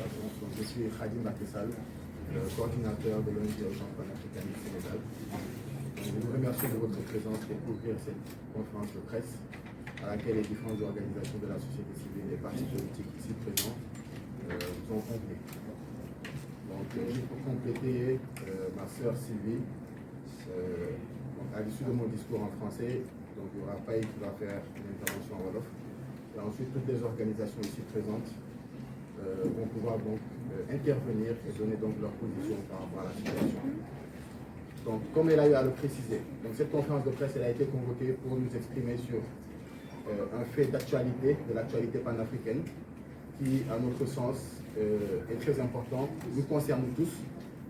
présentation. Donc, je suis Khadim Bakessal, coordinateur de l'ONG Urgence panafricaniste Sénégal. Nous vous remercions de votre présence pour couvrir cette conférence de presse à laquelle les différentes organisations de la société civile et les partis politiques ici présents vous ont conviés. Donc, juste pour compléter, ma sœur Sylvie, à l'issue de mon discours en français, donc il y aura Paï qui va faire une intervention en Wolof. Et ensuite, toutes les organisations ici présentes vont pouvoir donc intervenir et donner donc leur position par rapport à la situation. Donc, comme elle a eu à le préciser, donc cette conférence de presse elle a été convoquée pour nous exprimer sur un fait d'actualité, de l'actualité panafricaine, qui, à notre sens, est très important, nous concerne tous.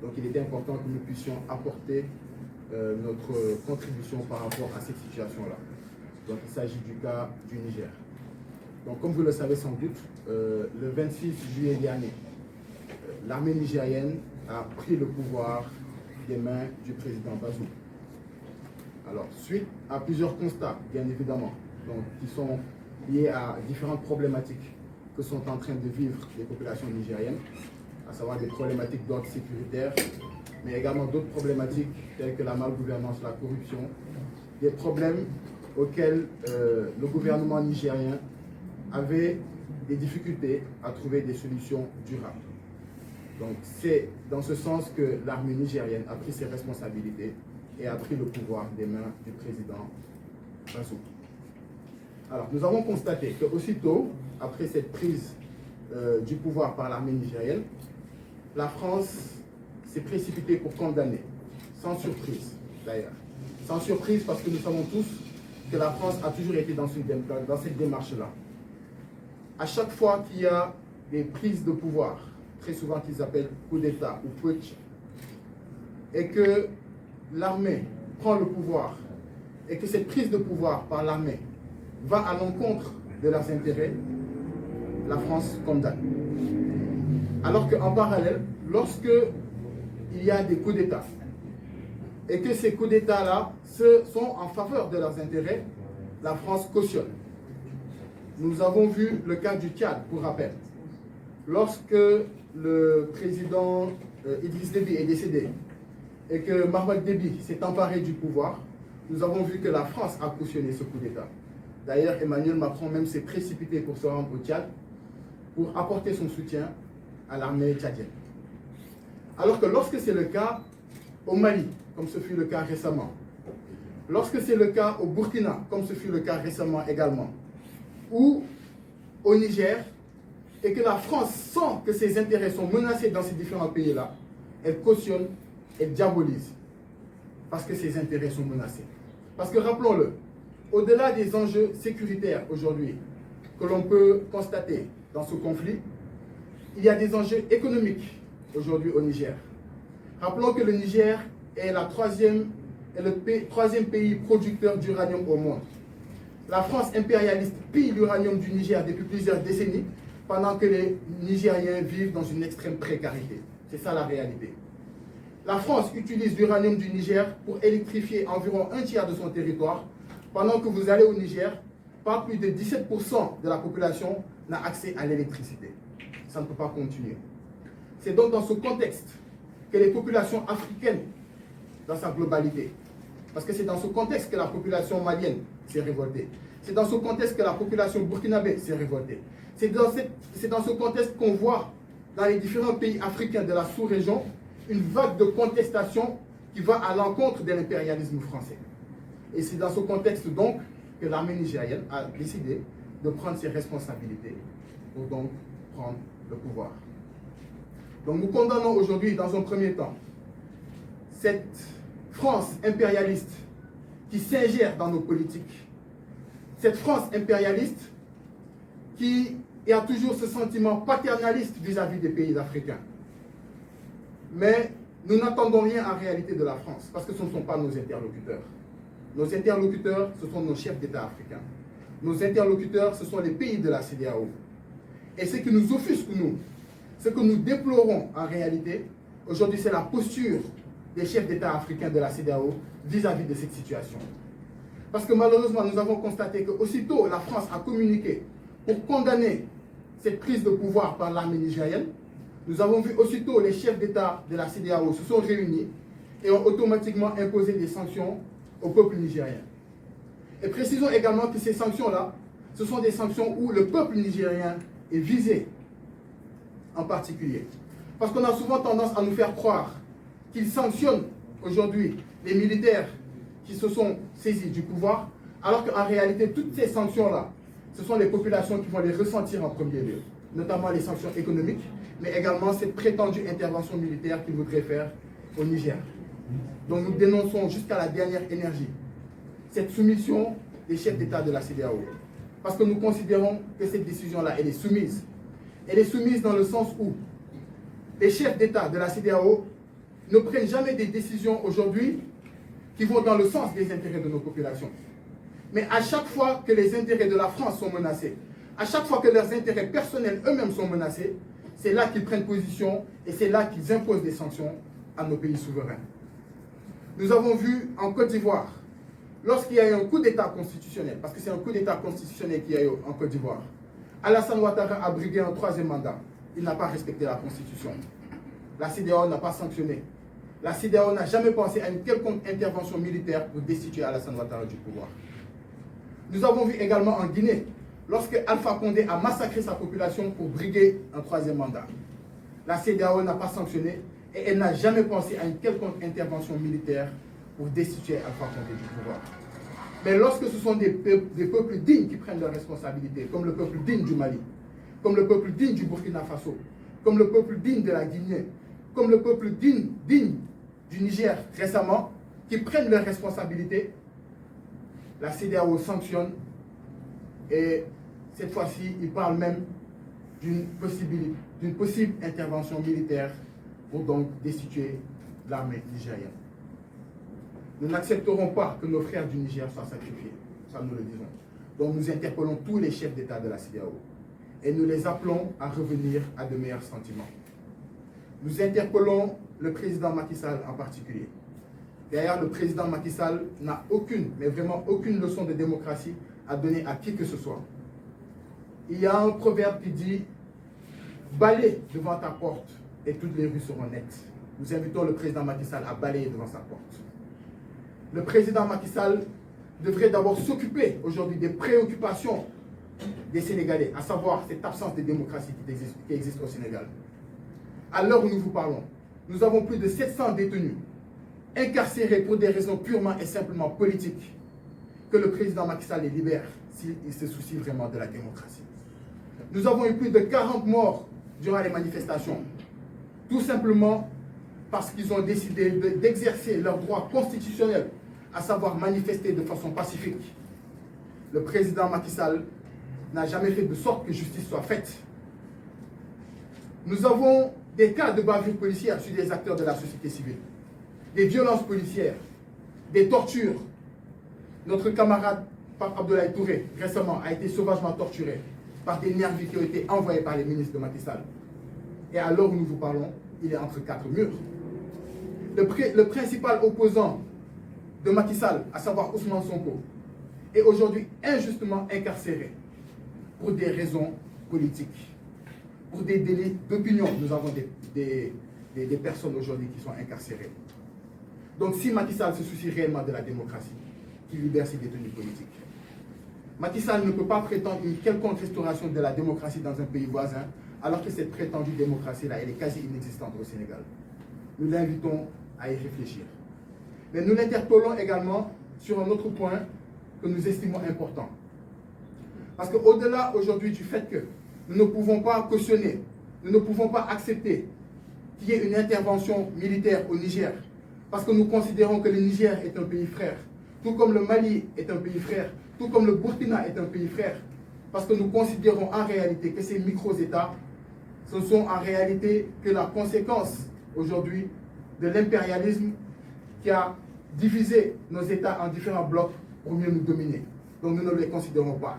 Donc, il était important que nous puissions apporter notre contribution par rapport à cette situation-là. Donc, il s'agit du cas du Niger. Donc, comme vous le savez sans doute, le 26 juillet dernier, l'armée nigérienne a pris le pouvoir des mains du président Bazoum. Alors, suite à plusieurs constats, bien évidemment, donc, qui sont liés à différentes problématiques que sont en train de vivre les populations nigériennes, à savoir des problématiques d'ordre sécuritaire, mais également d'autres problématiques telles que la malgouvernance, la corruption, des problèmes auxquels le gouvernement nigérien avait des difficultés à trouver des solutions durables. Donc c'est dans ce sens que l'armée nigérienne a pris ses responsabilités et a pris le pouvoir des mains du président Bazoum. Alors nous avons constaté qu'aussitôt, après cette prise du pouvoir par l'armée nigérienne, la France s'est précipitée pour condamner, sans surprise d'ailleurs. Sans surprise parce que nous savons tous que la France a toujours été dans cette démarche-là. À chaque fois qu'il y a des prises de pouvoir, très souvent qu'ils appellent coup d'État ou putsch, et que l'armée prend le pouvoir, et que cette prise de pouvoir par l'armée va à l'encontre de leurs intérêts, la France condamne. Alors qu'en parallèle, lorsque il y a des coups d'État, et que ces coups d'État-là sont en faveur de leurs intérêts, la France cautionne. Nous avons vu le cas du Tchad, pour rappel. Lorsque le président Idriss Déby est décédé et que Mahamat Déby s'est emparé du pouvoir, nous avons vu que la France a cautionné ce coup d'État. D'ailleurs, Emmanuel Macron même s'est précipité pour se rendre au Tchad pour apporter son soutien à l'armée tchadienne. Alors que lorsque c'est le cas au Mali, comme ce fut le cas récemment, lorsque c'est le cas au Burkina, comme ce fut le cas récemment également, ou au Niger, et que la France sent que ses intérêts sont menacés dans ces différents pays-là, elle cautionne, elle diabolise, parce que ses intérêts sont menacés. Parce que rappelons-le, au-delà des enjeux sécuritaires aujourd'hui que l'on peut constater dans ce conflit, il y a des enjeux économiques aujourd'hui au Niger. Rappelons que le Niger est le troisième pays producteur d'uranium au monde. La France impérialiste pille l'uranium du Niger depuis plusieurs décennies, pendant que les Nigériens vivent dans une extrême précarité. C'est ça la réalité. La France utilise l'uranium du Niger pour électrifier environ un tiers de son territoire, pendant que vous allez au Niger, pas plus de 17% de la population n'a accès à l'électricité. Ça ne peut pas continuer. C'est donc dans ce contexte que les populations africaines, dans sa globalité, parce que c'est dans ce contexte que la population malienne s'est révoltée, c'est dans ce contexte que la population burkinabé s'est révoltée, c'est dans ce contexte qu'on voit dans les différents pays africains de la sous-région une vague de contestation qui va à l'encontre de l'impérialisme français. Et c'est dans ce contexte donc que l'armée nigérienne a décidé de prendre ses responsabilités pour donc prendre le pouvoir. Donc nous condamnons aujourd'hui, dans un premier temps, cette France impérialiste qui s'ingère dans nos politiques, cette France impérialiste qui a toujours ce sentiment paternaliste vis-à-vis des pays africains. Mais nous n'attendons rien en réalité de la France, parce que ce ne sont pas nos interlocuteurs. Nos interlocuteurs, ce sont nos chefs d'État africains. Nos interlocuteurs, ce sont les pays de la CEDEAO. Et ce qui nous offusque, nous, ce que nous déplorons en réalité, aujourd'hui, c'est la posture des chefs d'État africains de la CEDEAO vis-à-vis de cette situation. Parce que malheureusement, nous avons constaté qu'aussitôt la France a communiqué pour condamner cette prise de pouvoir par l'armée nigérienne, nous avons vu aussitôt les chefs d'État de la CEDEAO se sont réunis et ont automatiquement imposé des sanctions au peuple nigérien. Et précisons également que ces sanctions-là, ce sont des sanctions où le peuple nigérien est visé en particulier. Parce qu'on a souvent tendance à nous faire croire qu'ils sanctionnent aujourd'hui les militaires qui se sont saisis du pouvoir, alors qu'en réalité, toutes ces sanctions-là, ce sont les populations qui vont les ressentir en premier lieu, notamment les sanctions économiques, mais également cette prétendue intervention militaire qu'ils voudraient faire au Niger. Donc nous dénonçons jusqu'à la dernière énergie cette soumission des chefs d'État de la CEDEAO. Parce que nous considérons que cette décision-là, elle est soumise. Elle est soumise dans le sens où les chefs d'État de la CEDEAO ne prennent jamais des décisions aujourd'hui qui vont dans le sens des intérêts de nos populations. Mais à chaque fois que les intérêts de la France sont menacés, à chaque fois que leurs intérêts personnels eux-mêmes sont menacés, c'est là qu'ils prennent position et c'est là qu'ils imposent des sanctions à nos pays souverains. Nous avons vu en Côte d'Ivoire, lorsqu'il y a eu un coup d'État constitutionnel, parce que c'est un coup d'État constitutionnel qu'il y a eu en Côte d'Ivoire, Alassane Ouattara a brigué un troisième mandat. Il n'a pas respecté la Constitution. La CEDEAO n'a pas sanctionné. La CEDEAO n'a jamais pensé à une quelconque intervention militaire pour destituer Alassane Ouattara du pouvoir. Nous avons vu également en Guinée, lorsque Alpha Condé a massacré sa population pour briguer un troisième mandat. La CEDEAO n'a pas sanctionné et elle n'a jamais pensé à une quelconque intervention militaire pour destituer Alpha Condé du pouvoir. Mais lorsque ce sont des peuples dignes qui prennent leurs responsabilités, comme le peuple digne du Mali, comme le peuple digne du Burkina Faso, comme le peuple digne de la Guinée, comme le peuple digne du Niger récemment, qui prennent leurs responsabilités, la CEDEAO sanctionne et cette fois-ci, il parle même d'une possible intervention militaire pour donc destituer l'armée nigérienne. Nous n'accepterons pas que nos frères du Niger soient sacrifiés, ça nous le disons. Donc nous interpellons tous les chefs d'État de la CEDEAO et nous les appelons à revenir à de meilleurs sentiments. Nous interpellons le président Macky Sall en particulier. D'ailleurs, le président Macky Sall n'a aucune, mais vraiment aucune leçon de démocratie à donner à qui que ce soit. Il y a un proverbe qui dit « Balaye devant ta porte et toutes les rues seront nettes ». Nous invitons le président Macky Sall à balayer devant sa porte. Le président Macky Sall devrait d'abord s'occuper aujourd'hui des préoccupations des Sénégalais, à savoir cette absence de démocratie qui existe au Sénégal. À l'heure où nous vous parlons, nous avons plus de 700 détenus incarcérés pour des raisons purement et simplement politiques. Que le président Macky Sall les libère s'il se soucie vraiment de la démocratie. Nous avons eu plus de 40 morts durant les manifestations, tout simplement parce qu'ils ont décidé d'exercer leur droit constitutionnel, à savoir manifester de façon pacifique. Le président Macky Sall n'a jamais fait de sorte que justice soit faite. Nous avons des cas de bavure policière sur des acteurs de la société civile, des violences policières, des tortures. Notre camarade Pape Abdoulaye Touré, récemment, a été sauvagement torturé par des nervis qui ont été envoyés par les ministres de Macky Sall. Et à l'heure où nous vous parlons, il est entre quatre murs. Le principal opposant de Macky Sall, à savoir Ousmane Sonko, est aujourd'hui injustement incarcéré pour des raisons politiques. Pour des délits d'opinion, nous avons des personnes aujourd'hui qui sont incarcérées. Donc si Macky Sall se soucie réellement de la démocratie, qu'il libère ses détenus politiques. Macky Sall ne peut pas prétendre une quelconque restauration de la démocratie dans un pays voisin, alors que cette prétendue démocratie-là, elle est quasi inexistante au Sénégal. Nous l'invitons à y réfléchir. Mais nous l'interpellons également sur un autre point que nous estimons important. Parce qu'au-delà aujourd'hui du fait que nous ne pouvons pas cautionner, nous ne pouvons pas accepter qu'il y ait une intervention militaire au Niger, parce que nous considérons que le Niger est un pays frère, tout comme le Mali est un pays frère, tout comme le Burkina est un pays frère, parce que nous considérons en réalité que ces micro-États, ce sont en réalité que la conséquence aujourd'hui de l'impérialisme qui a divisé nos États en différents blocs pour mieux nous dominer. Donc nous ne les considérons pas.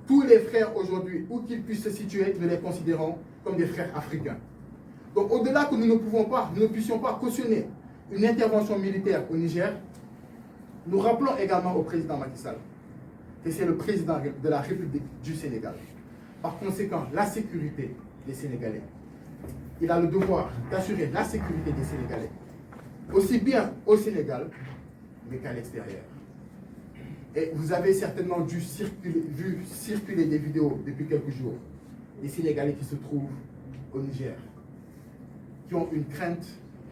Tous les frères aujourd'hui, où qu'ils puissent se situer, nous les considérons comme des frères africains. Donc au-delà que nous ne puissions pas cautionner une intervention militaire au Niger, nous rappelons également au président Macky Sall que c'est le président de la République du Sénégal. Par conséquent, la sécurité des Sénégalais, il a le devoir d'assurer la sécurité des Sénégalais, aussi bien au Sénégal, mais qu'à l'extérieur. Et vous avez certainement vu circuler des vidéos depuis quelques jours des Sénégalais qui se trouvent au Niger, qui ont une crainte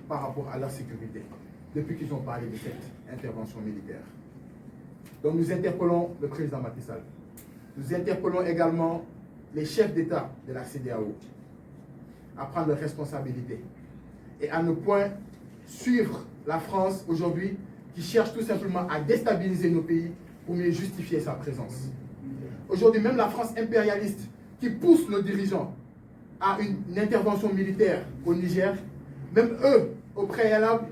par rapport à leur sécurité, depuis qu'ils ont parlé de cette intervention militaire. Donc nous interpellons le président Macky Sall. Nous interpellons également les chefs d'État de la CEDEAO à prendre leurs responsabilités et à ne point suivre la France aujourd'hui qui cherche tout simplement à déstabiliser nos pays pour mieux justifier sa présence. Aujourd'hui, même la France impérialiste qui pousse nos dirigeants à une intervention militaire au Niger, même eux, au préalable,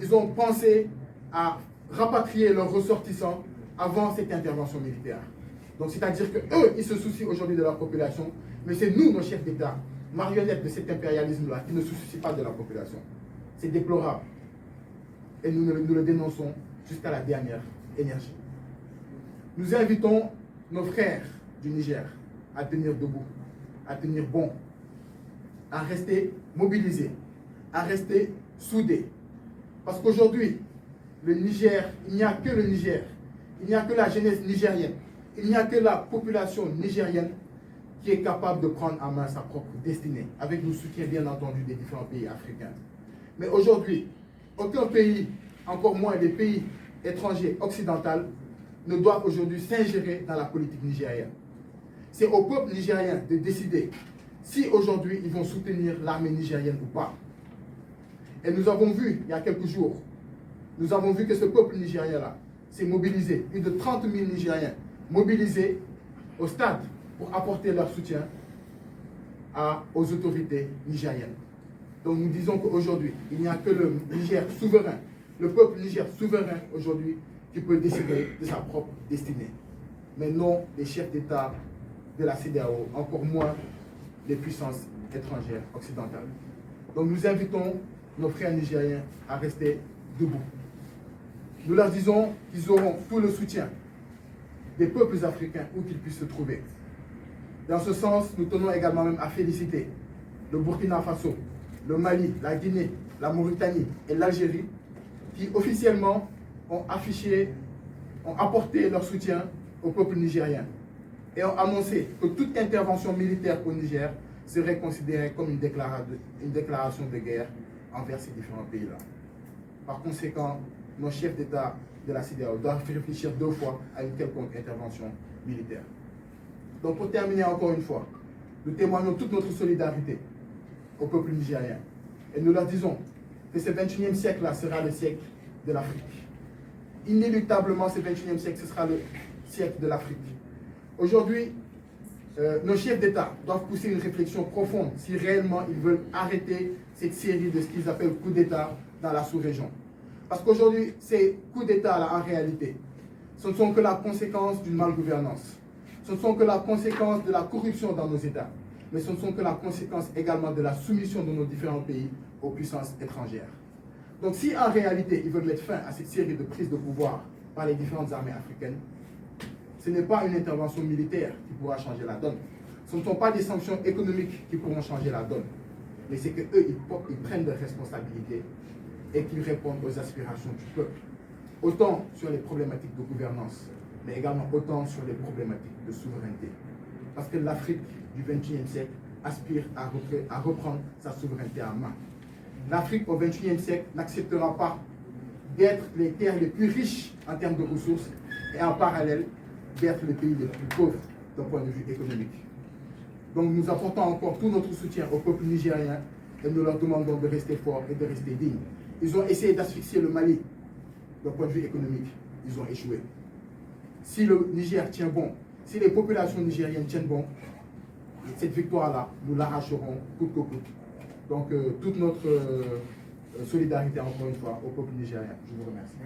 ils ont pensé à rapatrier leurs ressortissants avant cette intervention militaire. Donc c'est-à-dire qu'eux, ils se soucient aujourd'hui de leur population, mais c'est nous, nos chefs d'État, marionnettes de cet impérialisme-là, qui ne se soucient pas de la population. C'est déplorable. Et nous le dénonçons jusqu'à la dernière énergie. Nous invitons nos frères du Niger à tenir debout, à tenir bon, à rester mobilisés, à rester soudés. Parce qu'aujourd'hui, le Niger, il n'y a que le Niger, il n'y a que la jeunesse nigérienne, il n'y a que la population nigérienne qui est capable de prendre en main sa propre destinée, avec le soutien bien entendu des différents pays africains. Mais aujourd'hui, aucun pays, encore moins les pays étrangers occidentaux, ne doivent aujourd'hui s'ingérer dans la politique nigérienne. C'est au peuple nigérien de décider si aujourd'hui ils vont soutenir l'armée nigérienne ou pas. Et nous avons vu, il y a quelques jours, nous avons vu que ce peuple nigérien-là s'est mobilisé, plus de 30 000 Nigériens mobilisés au stade pour apporter leur soutien aux autorités nigériennes. Donc nous disons qu'aujourd'hui, il n'y a que le Niger souverain, le peuple Niger souverain aujourd'hui qui peut décider de sa propre destinée. Mais non les chefs d'État de la CEDEAO, encore moins les puissances étrangères occidentales. Donc nous invitons nos frères nigériens à rester debout. Nous leur disons qu'ils auront tout le soutien des peuples africains où qu'ils puissent se trouver. Dans ce sens, nous tenons également même à féliciter le Burkina Faso, le Mali, la Guinée, la Mauritanie et l'Algérie qui officiellement ont apporté leur soutien au peuple nigérien et ont annoncé que toute intervention militaire au Niger serait considérée comme une déclaration de guerre envers ces différents pays-là. Par conséquent, nos chefs d'État de la CEDEAO doivent réfléchir 2 fois à une quelconque intervention militaire. Donc pour terminer encore une fois, nous témoignons toute notre solidarité au peuple nigérien et nous leur disons que ce 21e siècle-là sera le siècle de l'Afrique. Inéluctablement, ce 21e siècle, ce sera le siècle de l'Afrique. Aujourd'hui, nos chefs d'État doivent pousser une réflexion profonde si réellement ils veulent arrêter cette série de ce qu'ils appellent coups d'État dans la sous-région. Parce qu'aujourd'hui, ces coups d'État-là, en réalité, ce ne sont que la conséquence d'une malgouvernance. Ce ne sont que la conséquence de la corruption dans nos États. Mais ce ne sont que la conséquence également de la soumission de nos différents pays aux puissances étrangères. Donc si en réalité, ils veulent mettre fin à cette série de prises de pouvoir par les différentes armées africaines, ce n'est pas une intervention militaire qui pourra changer la donne. Ce ne sont pas des sanctions économiques qui pourront changer la donne. Mais c'est qu'eux, ils prennent leurs responsabilités et qu'ils répondent aux aspirations du peuple. Autant sur les problématiques de gouvernance, mais également autant sur les problématiques de souveraineté. Parce que l'Afrique du XXIe siècle aspire à reprendre sa souveraineté en main. L'Afrique au XXIe siècle n'acceptera pas d'être les terres les plus riches en termes de ressources et en parallèle d'être les pays les plus pauvres d'un point de vue économique. Donc nous apportons encore tout notre soutien au peuple nigérien et nous leur demandons de rester forts et de rester dignes. Ils ont essayé d'asphyxier le Mali d'un point de vue économique. Ils ont échoué. Si le Niger tient bon, si les populations nigériennes tiennent bon, cette victoire-là, nous l'arracherons coûte que coûte. Donc, toute notre solidarité, encore une fois, au peuple nigérien. Je vous remercie.